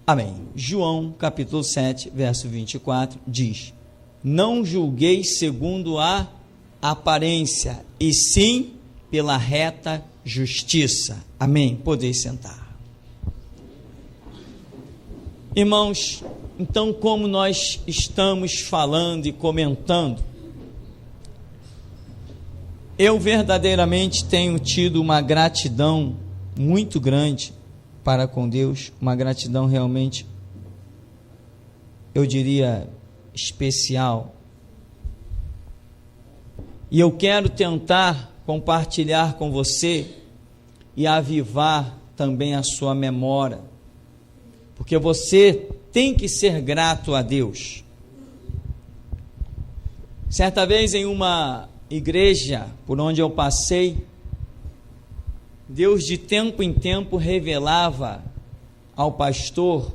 Amém. João, capítulo 7, verso 24, diz: não julgueis segundo a aparência, e sim pela reta justiça. Amém. Podeis sentar. Irmãos, então, como nós estamos falando e comentando, eu verdadeiramente tenho tido uma gratidão muito grande para com Deus, uma gratidão realmente, eu diria, especial. E eu quero tentar compartilhar com você e avivar também a sua memória, porque você tem que ser grato a Deus. Certa vez, em uma igreja por onde eu passei, Deus de tempo em tempo revelava ao pastor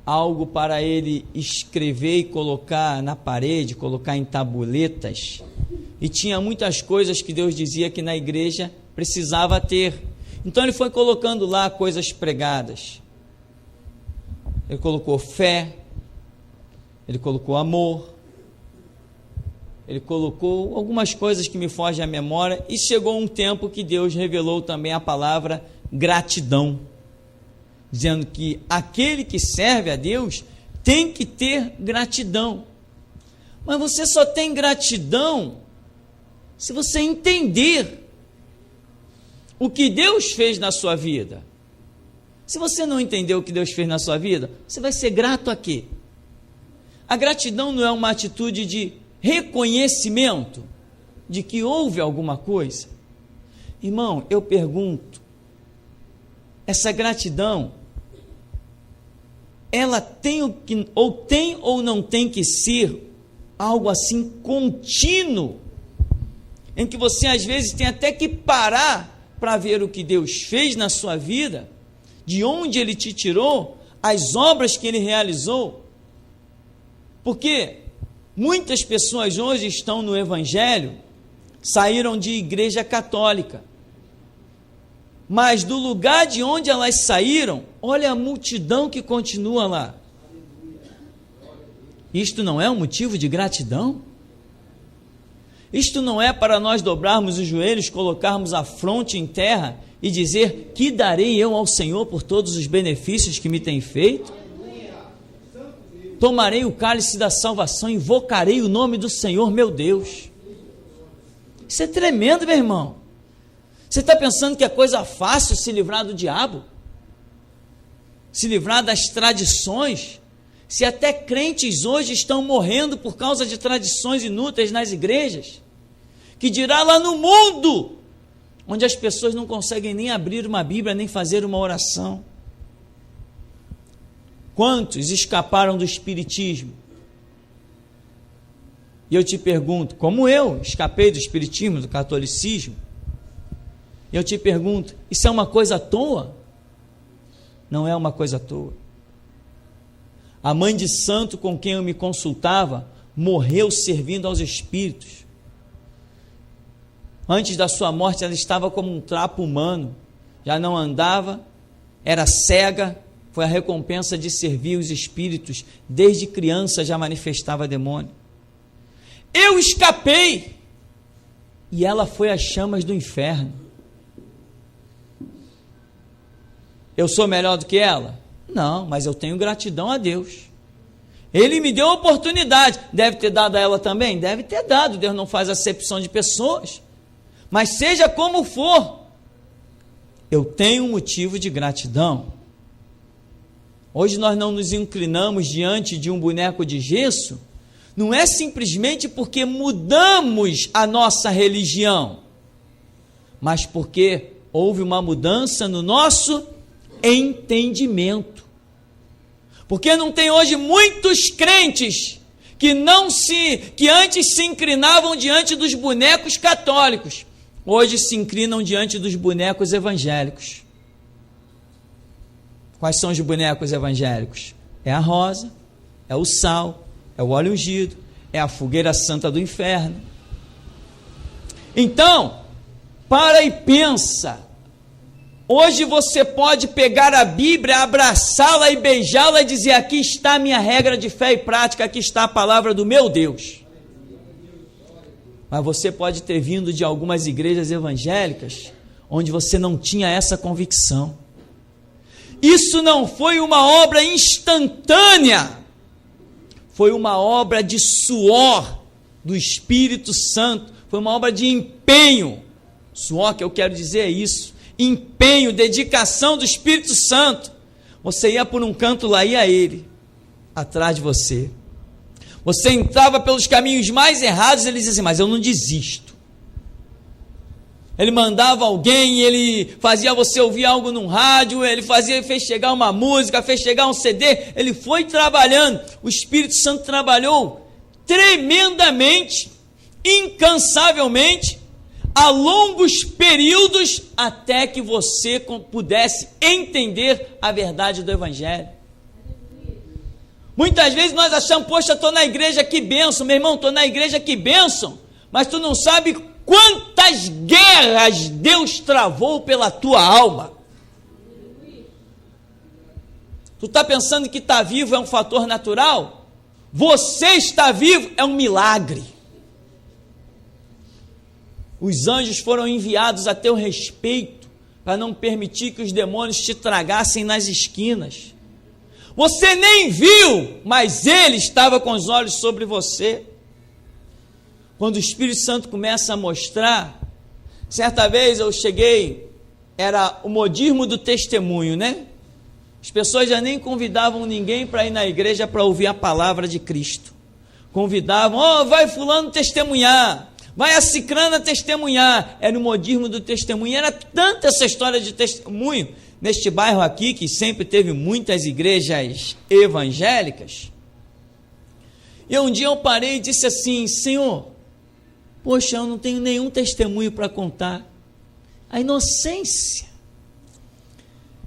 algo para ele escrever e colocar na parede, colocar em tabuletas, e tinha muitas coisas que Deus dizia que na igreja precisava ter. Então ele foi colocando lá coisas pregadas. Ele colocou fé, ele colocou amor, ele colocou algumas coisas que me fogem à memória, e chegou um tempo que Deus revelou também a palavra gratidão, dizendo que aquele que serve a Deus tem que ter gratidão. Mas você só tem gratidão se você entender o que Deus fez na sua vida. Se você não entender o que Deus fez na sua vida, você vai ser grato a quê? A gratidão não é uma atitude de reconhecimento de que houve alguma coisa? Irmão, eu pergunto, essa gratidão, ela tem ou não tem que ser algo assim contínuo, em que você às vezes tem até que parar para ver o que Deus fez na sua vida, de onde Ele te tirou, as obras que Ele realizou? Porque muitas pessoas hoje estão no Evangelho, saíram de igreja católica, mas do lugar de onde elas saíram, olha a multidão que continua lá. Isto não é um motivo de gratidão? Isto não é para nós dobrarmos os joelhos, colocarmos a fronte em terra e dizer: que darei eu ao Senhor por todos os benefícios que me tem feito? Tomarei o cálice da salvação, invocarei o nome do Senhor meu Deus. Isso é tremendo, meu irmão. Você está pensando que é coisa fácil se livrar do diabo? Se livrar das tradições? Se até crentes hoje estão morrendo por causa de tradições inúteis nas igrejas, que dirá lá no mundo, onde as pessoas não conseguem nem abrir uma Bíblia, nem fazer uma oração. Quantos escaparam do espiritismo? E eu te pergunto, como eu escapei do espiritismo, do catolicismo, eu te pergunto, isso é uma coisa à toa? Não é uma coisa à toa. A mãe de santo com quem eu me consultava morreu servindo aos espíritos. Antes da sua morte, ela estava como um trapo humano, já não andava, era cega. Foi a recompensa de servir os espíritos. Desde criança já manifestava demônio. Eu escapei, e ela foi às chamas do inferno. Eu sou melhor do que ela? Não, mas eu tenho gratidão a Deus. Ele me deu a oportunidade. Deve ter dado a ela também? Deve ter dado. Deus não faz acepção de pessoas. Mas seja como for, eu tenho um motivo de gratidão. Hoje nós não nos inclinamos diante de um boneco de gesso, não é simplesmente porque mudamos a nossa religião, mas porque houve uma mudança no nosso entendimento. Porque não tem hoje muitos crentes que antes se inclinavam diante dos bonecos católicos, hoje se inclinam diante dos bonecos evangélicos. Quais são os bonecos evangélicos? É a rosa, é o sal, é o óleo ungido, é a fogueira santa do inferno. Então, para e pensa, Hoje você pode pegar a Bíblia, abraçá-la e beijá-la e dizer: aqui está a minha regra de fé e prática, aqui está a palavra do meu Deus. Mas você pode ter vindo de algumas igrejas evangélicas onde você não tinha essa convicção. Isso não foi uma obra instantânea, foi uma obra de suor do Espírito Santo, foi uma obra de empenho. Suor, que eu quero dizer, é isso: empenho, dedicação do Espírito Santo. Você ia por um canto, lá ia ele atrás de você. Você entrava pelos caminhos mais errados, ele dizia assim: mas eu não desisto. Ele mandava alguém, ele fazia você ouvir algo num rádio, ele fez chegar uma música, fez chegar um CD, ele foi trabalhando. O Espírito Santo trabalhou tremendamente, incansavelmente, a longos períodos, até que você pudesse entender a verdade do Evangelho. Muitas vezes nós achamos: poxa, estou na igreja, que bênção, meu irmão, estou na igreja, que bênção, mas tu não sabe quantas guerras Deus travou pela tua alma. Tu está pensando que estar vivo é um fator natural? Você estar vivo é um milagre. Os anjos foram enviados a teu respeito, para não permitir que os demônios te tragassem nas esquinas. Você nem viu, mas ele estava com os olhos sobre você. Quando o Espírito Santo começa a mostrar, certa vez eu cheguei, era o modismo do testemunho, né? As pessoas já nem convidavam ninguém para ir na igreja para ouvir a palavra de Cristo. Convidavam: vai fulano testemunhar, vai a cicrana testemunhar. Era o modismo do testemunho. Era tanta essa história de testemunho neste bairro aqui, que sempre teve muitas igrejas evangélicas. E um dia eu parei e disse assim: Senhor, poxa, eu não tenho nenhum testemunho para contar. A inocência.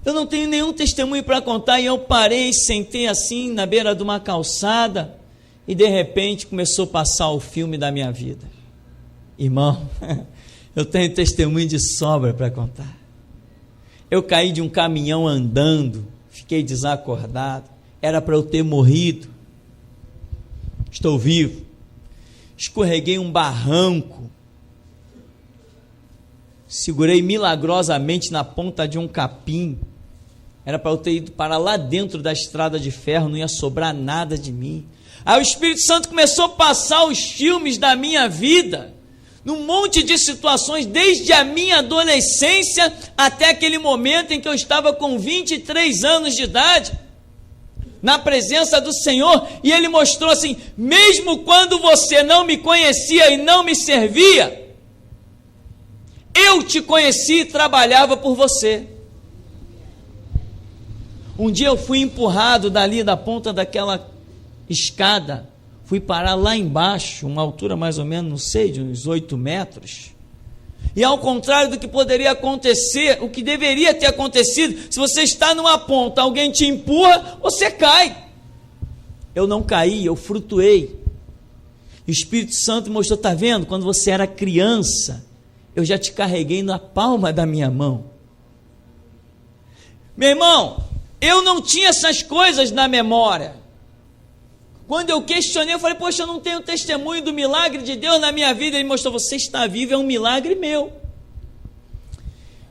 Eu não tenho nenhum testemunho para contar. E eu parei, sentei assim na beira de uma calçada, e de repente começou a passar o filme da minha vida. Irmão, eu tenho testemunho de sobra para contar. Eu caí de um caminhão andando, fiquei desacordado, era para eu ter morrido. Estou vivo. Escorreguei um barranco, segurei milagrosamente na ponta de um capim. Era para eu ter ido para lá dentro da estrada de ferro, não ia sobrar nada de mim. Aí o Espírito Santo começou a passar os filmes da minha vida, num monte de situações, desde a minha adolescência até aquele momento em que eu estava com 23 anos de idade, na presença do Senhor. E ele mostrou assim: mesmo quando você não me conhecia e não me servia, eu te conheci e trabalhava por você. Um dia eu fui empurrado dali da ponta daquela escada, fui parar lá embaixo, uma altura mais ou menos, não sei, de uns 8 metros. E ao contrário do que poderia acontecer, o que deveria ter acontecido, se você está numa ponta, alguém te empurra, você cai. Eu não caí, eu flutuei. E o Espírito Santo mostrou: está vendo? Quando você era criança, eu já te carreguei na palma da minha mão. Meu irmão, eu não tinha essas coisas na memória. Quando eu questionei, eu falei: poxa, eu não tenho testemunho do milagre de Deus na minha vida. Ele mostrou: você está vivo, é um milagre meu.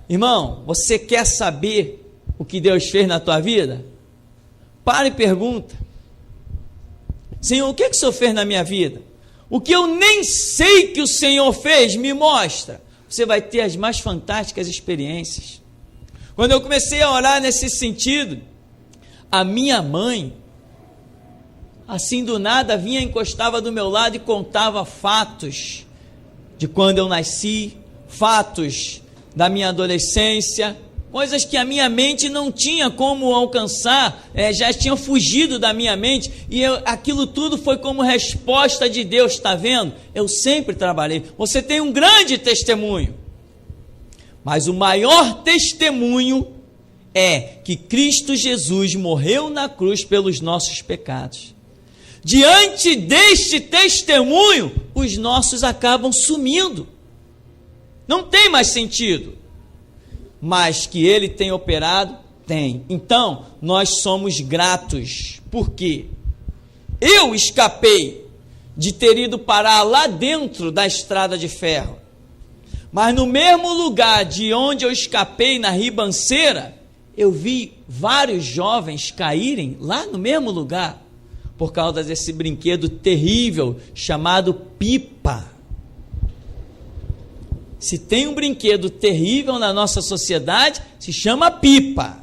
Irmão, você quer saber o que Deus fez na tua vida? Para e pergunta: Senhor, o que o Senhor fez na minha vida? O que eu nem sei que o Senhor fez, me mostra. Você vai ter as mais fantásticas experiências. Quando eu comecei a orar nesse sentido, a minha mãe, assim do nada, vinha, encostava do meu lado e contava fatos de quando eu nasci, fatos da minha adolescência, coisas que a minha mente não tinha como alcançar, já tinham fugido da minha mente, e aquilo tudo foi como resposta de Deus. Está vendo? Eu sempre trabalhei. Você tem um grande testemunho, mas o maior testemunho é que Cristo Jesus morreu na cruz pelos nossos pecados. Diante deste testemunho, os nossos acabam sumindo. Não tem mais sentido. mas que Ele tem operado, tem. Então, nós somos gratos. Por quê? Eu escapei de ter ido parar lá dentro da estrada de ferro, mas no mesmo lugar de onde eu escapei, na ribanceira, eu vi vários jovens caírem lá no mesmo lugar, por causa desse brinquedo terrível chamado pipa. Se tem um brinquedo terrível na nossa sociedade, se chama pipa.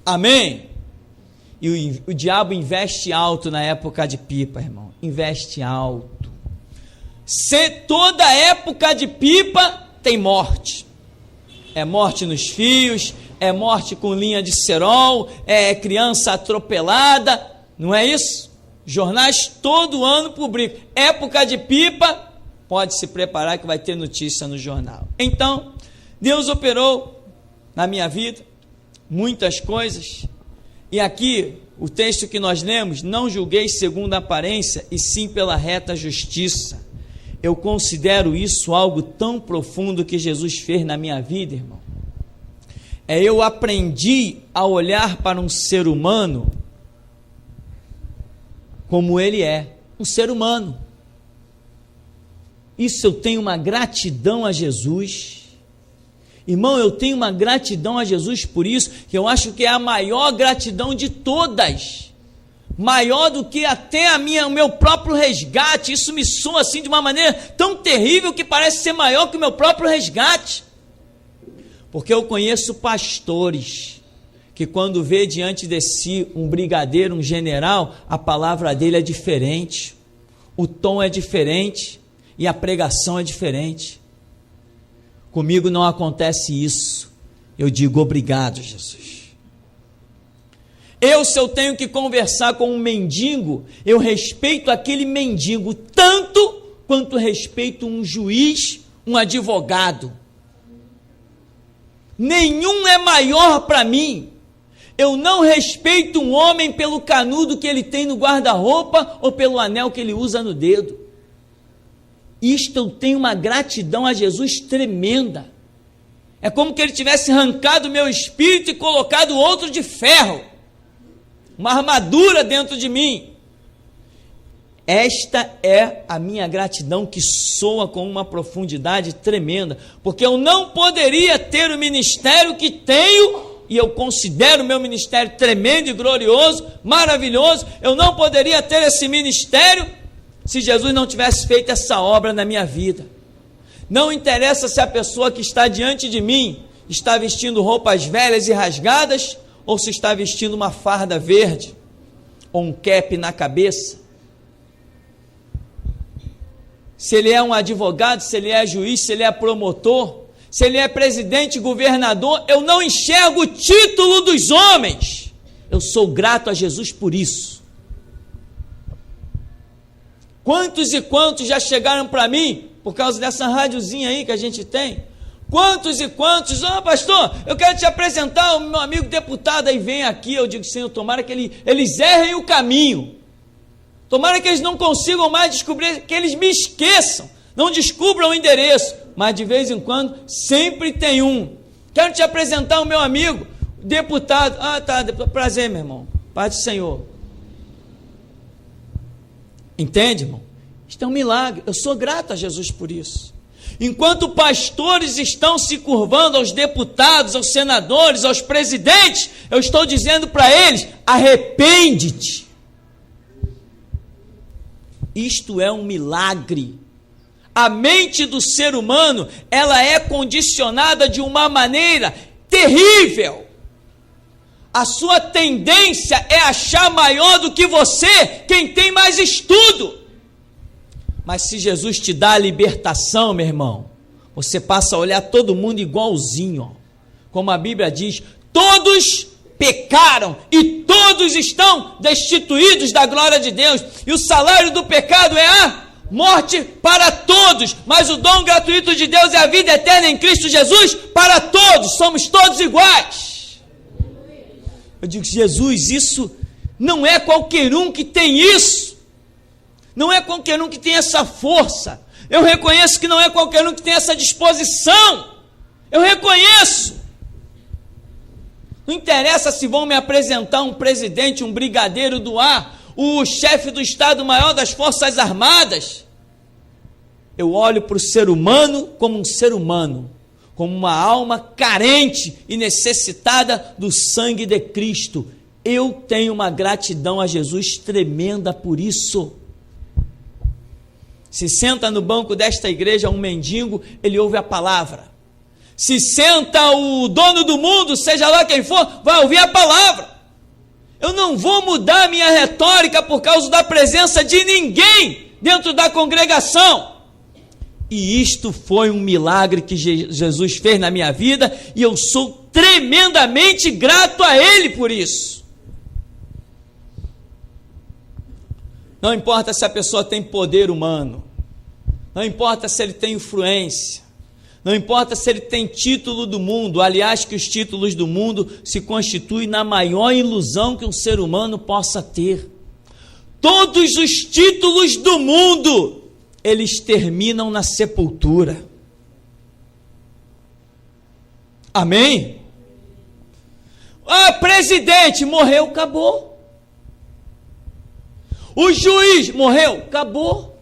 Amém? E o diabo investe alto na época de pipa, irmão. Investe alto. Se toda época de pipa tem morte. É morte nos fios, é morte com linha de cerol, é criança atropelada, não é isso? Jornais todo ano publicam. Época de pipa, pode se preparar que vai ter notícia no jornal. Então, Deus operou na minha vida muitas coisas. E aqui, o texto que nós lemos, não julgueis segundo a aparência, e sim pela reta justiça. Eu considero isso algo tão profundo que Jesus fez na minha vida, irmão. Eu aprendi a olhar para um ser humano como ele é, um ser humano. Isso eu tenho uma gratidão a Jesus. Irmão, eu tenho uma gratidão a Jesus por isso, que eu acho que é a maior gratidão de todas. Maior do que até o meu próprio resgate. Isso me soa assim de uma maneira tão terrível que parece ser maior que o meu próprio resgate. Porque eu conheço pastores que quando vê diante de si um brigadeiro, um general, a palavra dele é diferente, o tom é diferente e a pregação é diferente. Comigo não acontece isso. Eu digo obrigado, Jesus. Se eu tenho que conversar com um mendigo, eu respeito aquele mendigo tanto quanto respeito um juiz, um advogado. Nenhum é maior para mim. Eu não respeito um homem pelo canudo que ele tem no guarda-roupa ou pelo anel que ele usa no dedo. Isto eu tenho uma gratidão a Jesus tremenda. É como que ele tivesse arrancado o meu espírito e colocado outro de ferro, uma armadura dentro de mim. Esta é a minha gratidão, que soa com uma profundidade tremenda, porque eu não poderia ter o ministério que tenho, e eu considero o meu ministério tremendo e glorioso, maravilhoso. Eu não poderia ter esse ministério se Jesus não tivesse feito essa obra na minha vida. Não interessa se a pessoa que está diante de mim está vestindo roupas velhas e rasgadas, ou se está vestindo uma farda verde, ou um cap na cabeça. Se ele é um advogado, se ele é juiz, se ele é promotor, se ele é presidente, governador, eu não enxergo o título dos homens. Eu sou grato a Jesus por isso. Quantos e quantos já chegaram para mim, por causa dessa rádiozinha aí que a gente tem? Quantos e quantos, pastor, eu quero te apresentar o meu amigo deputado, aí vem aqui. Eu digo, Senhor, tomara que eles errem o caminho, tomara que eles não consigam mais descobrir, que eles me esqueçam, não descubram o endereço, mas de vez em quando, sempre tem um. Quero te apresentar o meu amigo, deputado. Tá, prazer, meu irmão, paz do Senhor. Entende, irmão? Isto é um milagre. Eu sou grato a Jesus por isso. Enquanto pastores estão se curvando aos deputados, aos senadores, aos presidentes, eu estou dizendo para eles: arrepende-te. Isto é um milagre. A mente do ser humano, ela é condicionada de uma maneira terrível. A sua tendência é achar maior do que você quem tem mais estudo. Mas se Jesus te dá a libertação, meu irmão, você passa a olhar todo mundo igualzinho. Como a Bíblia diz, todos pecaram e todos estão destituídos da glória de Deus. E o salário do pecado é a morte para todos, mas o dom gratuito de Deus é a vida eterna em Cristo Jesus para todos. Somos todos iguais. Eu digo, Jesus, isso não é qualquer um que tem isso. Não é qualquer um que tem essa força. Eu reconheço que não é qualquer um que tem essa disposição. Eu reconheço. Não interessa se vão me apresentar um presidente, um brigadeiro do ar, o chefe do Estado-Maior das Forças Armadas. Eu olho para o ser humano como um ser humano, como uma alma carente e necessitada do sangue de Cristo. Eu tenho uma gratidão a Jesus tremenda por isso. Se senta no banco desta igreja um mendigo, ele ouve a palavra. Se senta o dono do mundo, seja lá quem for, vai ouvir a palavra. Eu não vou mudar minha retórica por causa da presença de ninguém dentro da congregação. E isto foi um milagre que Jesus fez na minha vida, e eu sou tremendamente grato a Ele por isso. Não importa se a pessoa tem poder humano, não importa se ele tem influência, não importa se ele tem título do mundo, aliás, que os títulos do mundo se constituem na maior ilusão que um ser humano possa ter. Todos os títulos do mundo, eles terminam na sepultura. Amém? Presidente, morreu, acabou. O juiz morreu, acabou.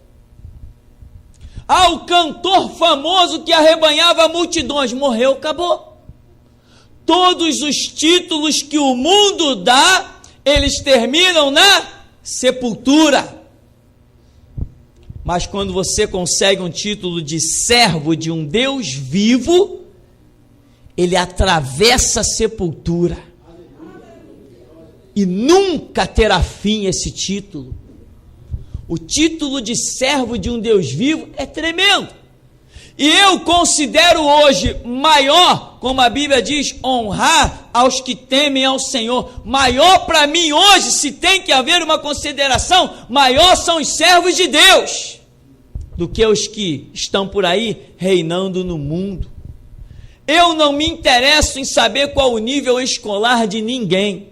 O cantor famoso que arrebanhava multidões, morreu, acabou. Todos os títulos que o mundo dá, eles terminam na sepultura. Mas quando você consegue um título de servo de um Deus vivo, ele atravessa a sepultura. E nunca terá fim esse título. O título de servo de um Deus vivo é tremendo. E eu considero hoje maior, como a Bíblia diz, honrar aos que temem ao Senhor. Maior para mim hoje, se tem que haver uma consideração, maior são os servos de Deus do que os que estão por aí reinando no mundo. Eu não me interesso em saber qual o nível escolar de ninguém.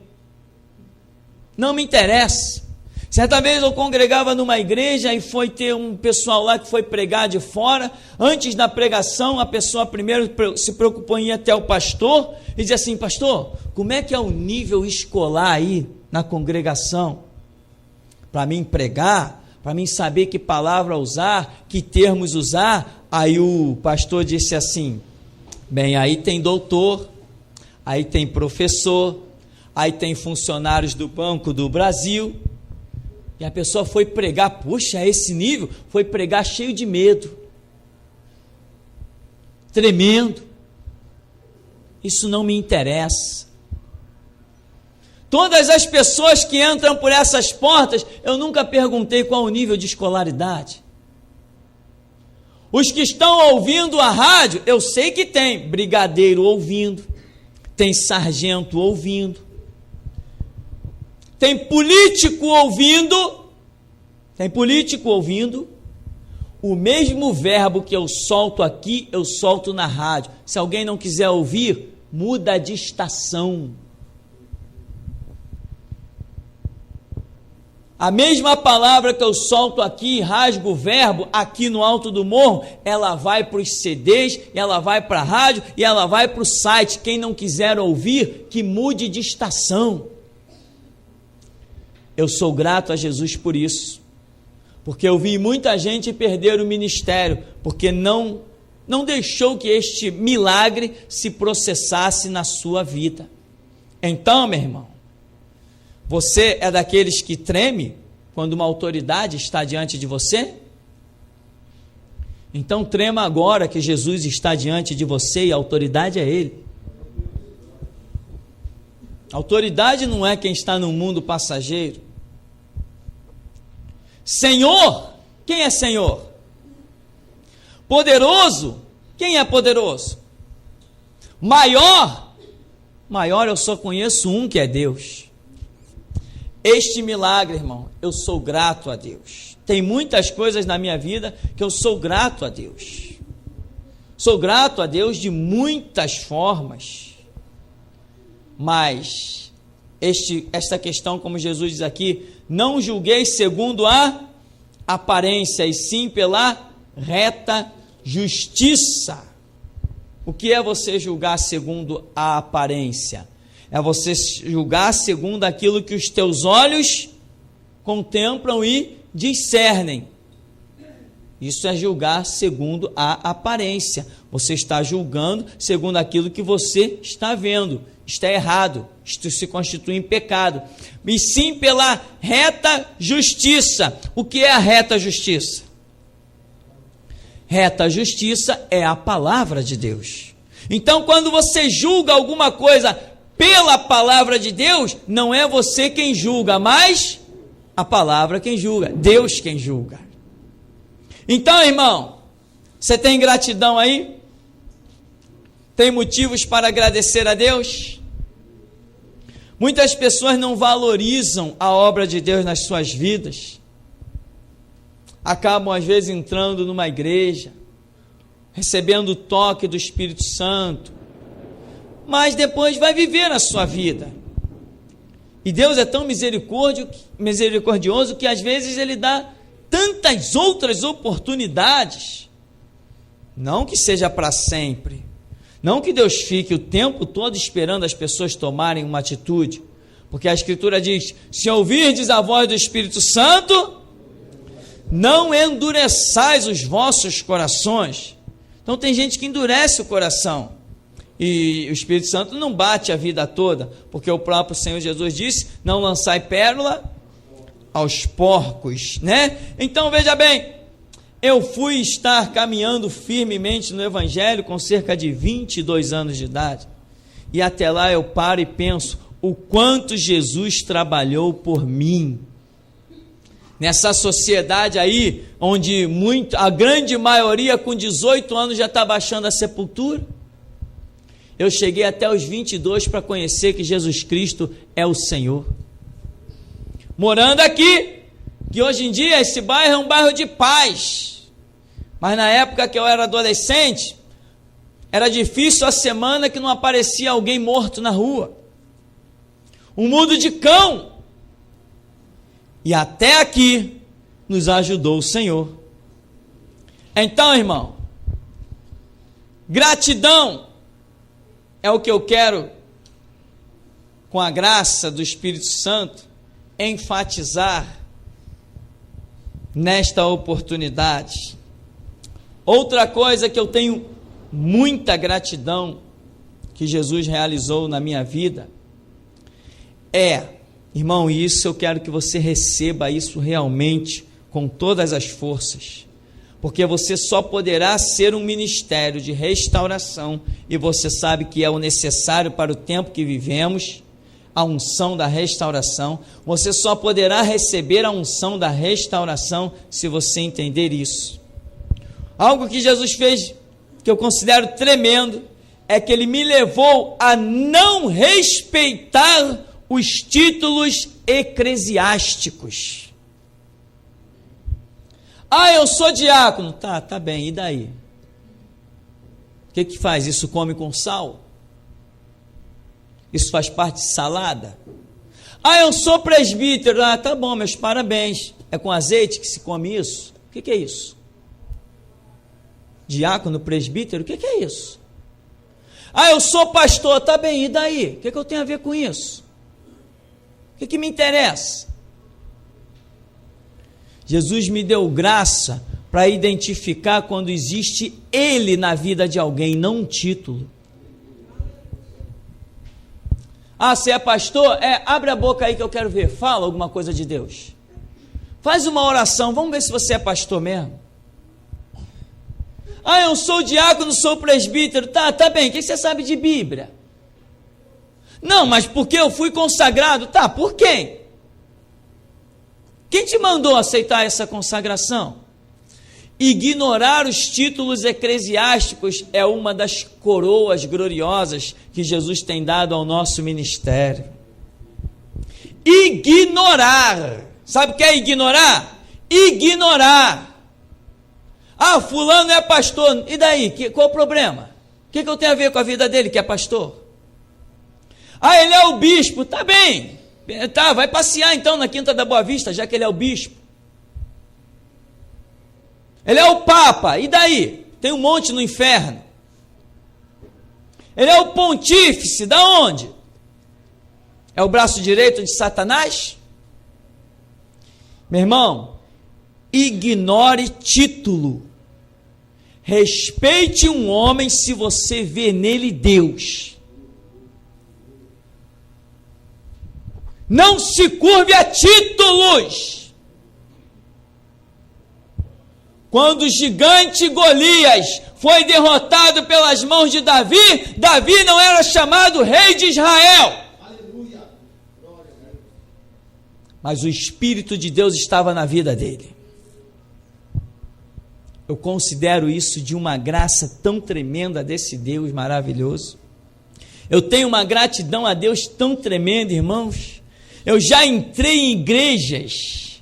Não me interessa. Certa vez eu congregava numa igreja e foi ter um pessoal lá que foi pregar de fora. Antes da pregação, a pessoa primeiro se preocupou em ir até o pastor e dizia assim: pastor, como é que é o nível escolar aí na congregação? Para mim pregar, para mim saber que palavra usar, que termos usar. Aí o pastor disse assim: bem, aí tem doutor, aí tem professor, aí tem funcionários do Banco do Brasil. E a pessoa foi pregar, puxa, a esse nível, foi pregar cheio de medo, tremendo. Isso não me interessa. Todas as pessoas que entram por essas portas, eu nunca perguntei qual o nível de escolaridade. Os que estão ouvindo a rádio, eu sei que tem brigadeiro ouvindo, tem sargento ouvindo, tem político ouvindo, o mesmo verbo que eu solto aqui, eu solto na rádio. Se alguém não quiser ouvir, muda de estação. A mesma palavra que eu solto aqui, rasgo o verbo aqui no alto do morro, ela vai para os CDs, ela vai para a rádio e ela vai para o site. Quem não quiser ouvir, que mude de estação. Eu sou grato a Jesus por isso, porque eu vi muita gente perder o ministério, porque não deixou que este milagre se processasse na sua vida. Então, meu irmão, você é daqueles que treme quando uma autoridade está diante de você? Então trema agora que Jesus está diante de você e a autoridade é Ele. Autoridade não é quem está no mundo passageiro. Senhor, quem é Senhor? Poderoso, quem é poderoso? Maior eu só conheço um, que é Deus. Este milagre, irmão, eu sou grato a Deus. Tem muitas coisas na minha vida que eu sou grato a Deus. Sou grato a Deus de muitas formas. Mas esta questão, como Jesus diz aqui, não julgueis segundo a aparência, e sim pela reta justiça. O que é você julgar segundo a aparência? É você julgar segundo aquilo que os teus olhos contemplam e discernem. Isso é julgar segundo a aparência. Você está julgando segundo aquilo que você está vendo. Está errado. Isto se constitui em pecado. E sim pela reta justiça. O que é a reta justiça? Reta justiça é a palavra de Deus. Então, quando você julga alguma coisa pela palavra de Deus, não é você quem julga, mas a palavra quem julga, Deus quem julga. Então, irmão, você tem gratidão aí? Tem motivos para agradecer a Deus? Muitas pessoas não valorizam a obra de Deus nas suas vidas. Acabam, às vezes, entrando numa igreja, recebendo o toque do Espírito Santo, mas depois vai viver a sua vida. E Deus é tão misericordioso que às vezes Ele dá tantas outras oportunidades, não que seja para sempre, não que Deus fique o tempo todo esperando as pessoas tomarem uma atitude, porque a Escritura diz: se ouvirdes a voz do Espírito Santo, não endureçais os vossos corações. Então tem gente que endurece o coração, e o Espírito Santo não bate a vida toda, porque o próprio Senhor Jesus disse: não lançai pérola aos porcos, né? Então veja bem, eu fui estar caminhando firmemente no Evangelho com cerca de 22 anos de idade, e até lá eu paro e penso o quanto Jesus trabalhou por mim. Nessa sociedade aí, onde a grande maioria com 18 anos já está baixando a sepultura, eu cheguei até os 22 para conhecer que Jesus Cristo é o Senhor. Morando aqui, que hoje em dia esse bairro é um bairro de paz, mas na época que eu era adolescente, era difícil a semana que não aparecia alguém morto na rua. Um mundo de cão. E até aqui nos ajudou o Senhor. Então, irmão, gratidão é o que eu quero, com a graça do Espírito Santo, enfatizar nesta oportunidade. Outra coisa que eu tenho muita gratidão que Jesus realizou na minha vida é, irmão, isso eu quero que você receba isso realmente com todas as forças, porque você só poderá ser um ministério de restauração, e você sabe que é o necessário para o tempo que vivemos, a unção da restauração. Você só poderá receber a unção da restauração se você entender isso. Algo que Jesus fez, que eu considero tremendo, é que Ele me levou a não respeitar os títulos eclesiásticos. Ah, eu sou diácono. Tá bem, e daí? O que faz? Isso come com sal? Isso faz parte de salada? Ah, eu sou presbítero. Ah, tá bom, meus parabéns. É com azeite que se come isso? O que é isso? Diácono, presbítero, o que é isso? Ah, eu sou pastor. Tá bem, e daí? O que eu tenho a ver com isso? O que me interessa? Jesus me deu graça para identificar quando existe Ele na vida de alguém, não um título. Ah, você é pastor? Abre a boca aí que eu quero ver. Fala alguma coisa de Deus. Faz uma oração, vamos ver se você é pastor mesmo. Ah, eu sou diácono, sou presbítero. Tá bem, o que você sabe de Bíblia? Não, mas porque eu fui consagrado. Tá, por quem? Quem te mandou aceitar essa consagração? Ignorar os títulos eclesiásticos é uma das coroas gloriosas que Jesus tem dado ao nosso ministério. Ignorar. Sabe o que é ignorar? Ignorar. Ah, fulano é pastor. E daí? Qual o problema? O que eu tenho a ver com a vida dele, que é pastor? Ah, ele é o bispo. Tá bem. Tá, vai passear então na Quinta da Boa Vista, já que ele é o bispo. Ele é o Papa, e daí? Tem um monte no inferno. Ele é o pontífice, da onde? É o braço direito de Satanás? Meu irmão, ignore título. Respeite um homem se você vê nele Deus. Não se curve a títulos. Quando o gigante Golias foi derrotado pelas mãos de Davi, Davi não era chamado rei de Israel. Aleluia. Mas o Espírito de Deus estava na vida dele. Eu considero isso de uma graça tão tremenda desse Deus maravilhoso. Eu tenho uma gratidão a Deus tão tremenda, irmãos. Eu já entrei em igrejas,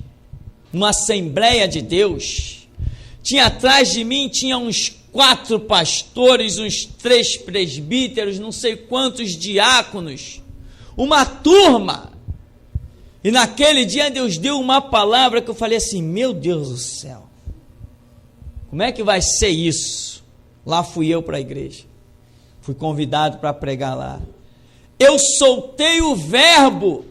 numa Assembleia de Deus. Tinha atrás de mim, tinha uns 4 pastores, uns 3 presbíteros, não sei quantos diáconos, uma turma. E naquele dia Deus deu uma palavra que eu falei assim, meu Deus do céu, como é que vai ser isso? Lá fui eu para a igreja, fui convidado para pregar lá. Eu soltei o verbo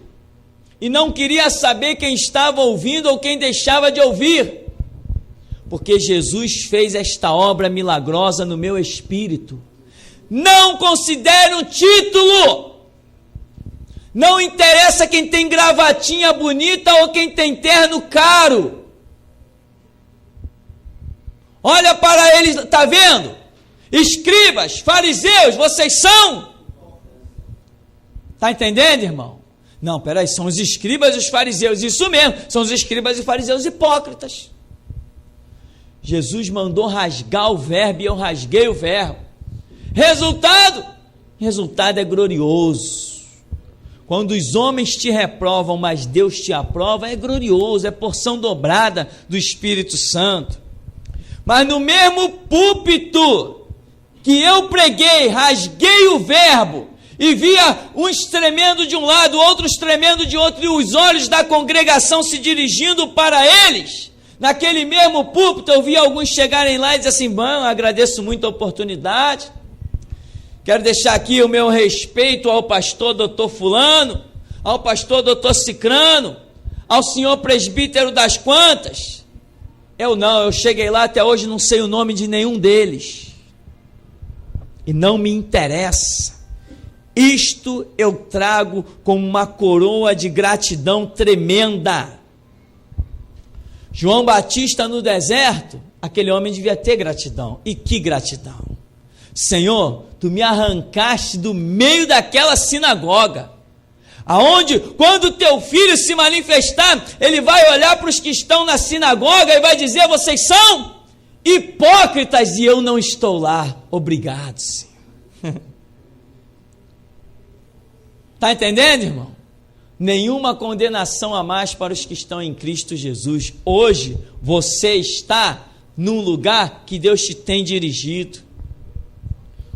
e não queria saber quem estava ouvindo ou quem deixava de ouvir, porque Jesus fez esta obra milagrosa no meu espírito. Não considere um título. Não interessa quem tem gravatinha bonita ou quem tem terno caro. Olha para eles, está vendo? Escribas, fariseus, vocês são? Está entendendo, irmão? Não, peraí, são os escribas e os fariseus, isso mesmo, são os escribas e fariseus hipócritas. Jesus mandou rasgar o verbo e eu rasguei o verbo. Resultado é glorioso. Quando os homens te reprovam, mas Deus te aprova, é glorioso, é porção dobrada do Espírito Santo. Mas no mesmo púlpito que eu preguei, rasguei o verbo e via uns tremendo de um lado, outros tremendo de outro, e os olhos da congregação se dirigindo para eles, naquele mesmo púlpito eu vi alguns chegarem lá e dizer assim, bom, agradeço muito a oportunidade, quero deixar aqui o meu respeito ao pastor doutor fulano, ao pastor doutor cicrano, ao senhor presbítero das quantas. Eu cheguei lá, até hoje não sei o nome de nenhum deles, e não me interessa. Isto eu trago como uma coroa de gratidão tremenda. João Batista no deserto, aquele homem devia ter gratidão. E que gratidão! Senhor, tu me arrancaste do meio daquela sinagoga, aonde, quando teu filho se manifestar, ele vai olhar para os que estão na sinagoga e vai dizer, vocês são hipócritas e eu não estou lá. Obrigado, Senhor. Está entendendo, irmão? Nenhuma condenação a mais para os que estão em Cristo Jesus. Hoje, você está num lugar que Deus te tem dirigido.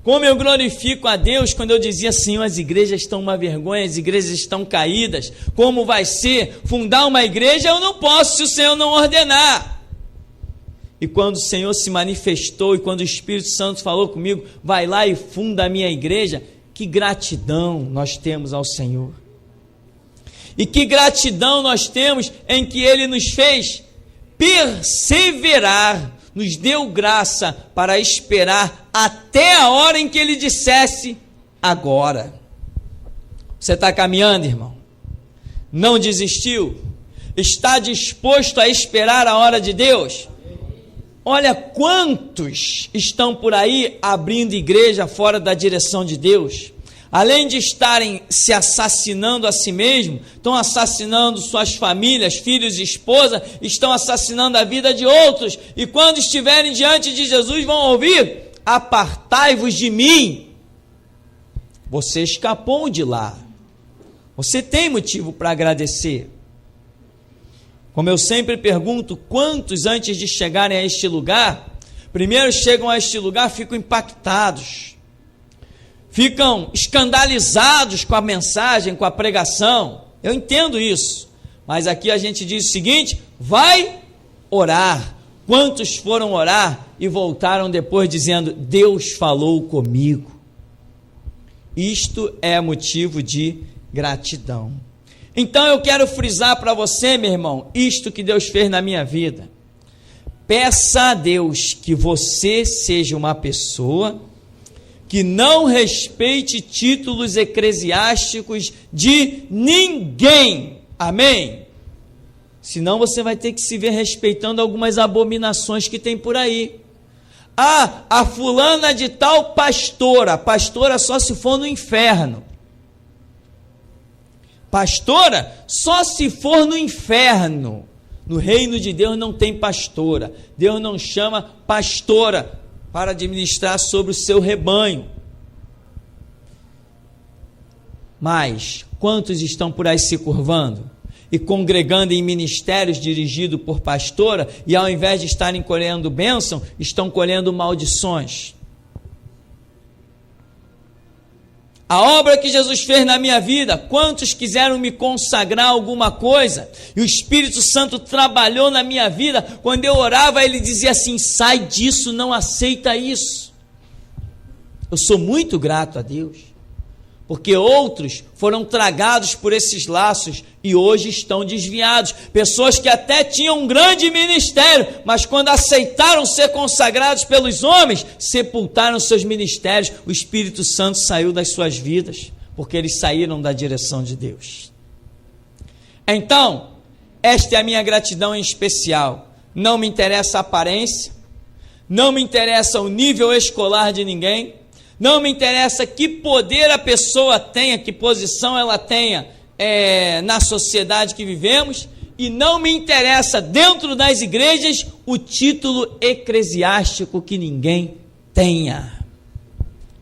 Como eu glorifico a Deus quando eu dizia, Senhor, as igrejas estão uma vergonha, as igrejas estão caídas, como vai ser fundar uma igreja? Eu não posso se o Senhor não ordenar. E quando o Senhor se manifestou e quando o Espírito Santo falou comigo, vai lá e funda a minha igreja, que gratidão nós temos ao Senhor. E que gratidão nós temos em que Ele nos fez perseverar, nos deu graça para esperar até a hora em que Ele dissesse, agora. Você está caminhando, irmão? Não desistiu? Está disposto a esperar a hora de Deus? Olha quantos estão por aí abrindo igreja fora da direção de Deus. Além de estarem se assassinando a si mesmo, estão assassinando suas famílias, filhos e esposa, estão assassinando a vida de outros, e quando estiverem diante de Jesus vão ouvir, apartai-vos de mim. Você escapou de lá, você tem motivo para agradecer. Como eu sempre pergunto, quantos antes de chegarem a este lugar, primeiro chegam a este lugar, ficam impactados, ficam escandalizados com a mensagem, com a pregação. Eu entendo isso, mas aqui a gente diz o seguinte, vai orar. Quantos foram orar e voltaram depois dizendo, Deus falou comigo? Isto é motivo de gratidão. Então eu quero frisar para você, meu irmão, isto que Deus fez na minha vida. Peça a Deus que você seja uma pessoa que não respeite títulos eclesiásticos de ninguém. Amém? Senão você vai ter que se ver respeitando algumas abominações que tem por aí. Ah, a fulana de tal pastora. Pastora só se for no inferno. Pastora só se for no inferno. No reino de Deus não tem pastora. Deus não chama pastora para administrar sobre o seu rebanho. Mas quantos estão por aí se curvando e congregando em ministérios dirigidos por pastora, e ao invés de estarem colhendo bênção, estão colhendo maldições? A obra que Jesus fez na minha vida, quantos quiseram me consagrar alguma coisa, e o Espírito Santo trabalhou na minha vida, quando eu orava, ele dizia assim: sai disso, não aceita isso. Eu sou muito grato a Deus, porque outros foram tragados por esses laços e hoje estão desviados. Pessoas que até tinham um grande ministério, mas quando aceitaram ser consagrados pelos homens, sepultaram seus ministérios. O Espírito Santo saiu das suas vidas, porque eles saíram da direção de Deus. Então, esta é a minha gratidão em especial. Não me interessa a aparência, não me interessa o nível escolar de ninguém, não me interessa que poder a pessoa tenha, que posição ela tenha na sociedade que vivemos, e não me interessa dentro das igrejas o título eclesiástico que ninguém tenha.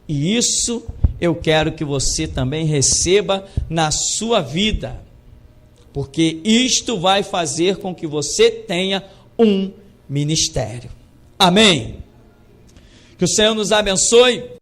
E isso eu quero que você também receba na sua vida, porque isto vai fazer com que você tenha um ministério. Amém? Que o Senhor nos abençoe.